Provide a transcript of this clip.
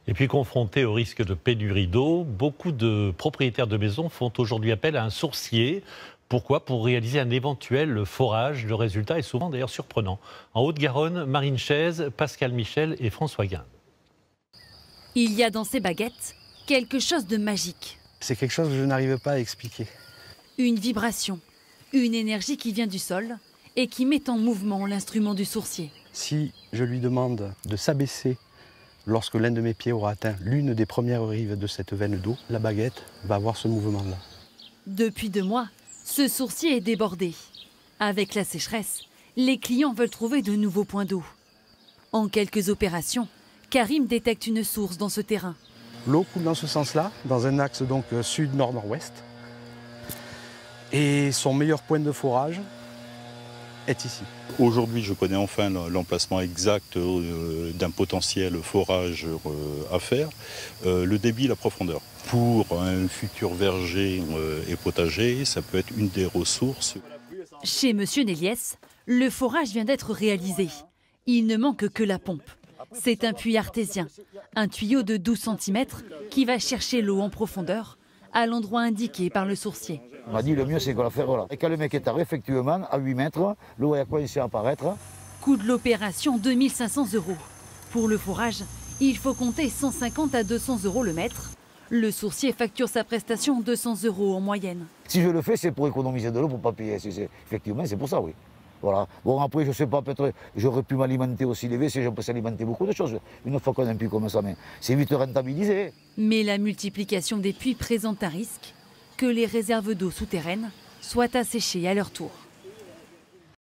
Et puis confrontés au risque de pénurie d'eau, beaucoup de propriétaires de maisons font aujourd'hui appel à un sourcier. Pourquoi? Pour réaliser un éventuel forage. Le résultat est souvent d'ailleurs surprenant. En Haute-Garonne, Marine Chaise, Pascal Michel et François Guin. Il y a dans ces baguettes quelque chose de magique. C'est quelque chose que je n'arrive pas à expliquer. Une vibration, une énergie qui vient du sol et qui met en mouvement l'instrument du sourcier. Si je lui demande de s'abaisser lorsque l'un de mes pieds aura atteint l'une des premières rives de cette veine d'eau, la baguette va avoir ce mouvement-là. Depuis 2 mois, ce sourcier est débordé. Avec la sécheresse, les clients veulent trouver de nouveaux points d'eau. En quelques opérations, Karim détecte une source dans ce terrain. L'eau coule dans ce sens-là, dans un axe donc sud-nord-nord-ouest. Et son meilleur point de forage est ici. Aujourd'hui, je connais enfin l'emplacement exact d'un potentiel forage à faire, le débit et la profondeur. Pour un futur verger et potager, ça peut être une des ressources. Chez Monsieur Néliès, le forage vient d'être réalisé. Il ne manque que la pompe. C'est un puits artésien, un tuyau de 12 cm qui va chercher l'eau en profondeur à l'endroit indiqué par le sourcier. On m'a dit le mieux c'est qu'on la fait là. Et quand le mec est arrivé, effectivement, à 8 mètres, l'eau a commencé à apparaître. Coût de l'opération 2 500 €. Pour le forage, il faut compter 150 à 200 € le mètre. Le sourcier facture sa prestation 200 € en moyenne. Si je le fais, c'est pour économiser de l'eau, pour ne pas payer. Effectivement, c'est pour ça, oui. Voilà. Bon, après, je ne sais pas, peut-être j'aurais pu m'alimenter aussi les WC, je peux s'alimenter beaucoup de choses. Une fois qu'on a un puits comme ça, mais c'est vite rentabilisé. Mais la multiplication des puits présente un risque que les réserves d'eau souterraines soient asséchées à leur tour.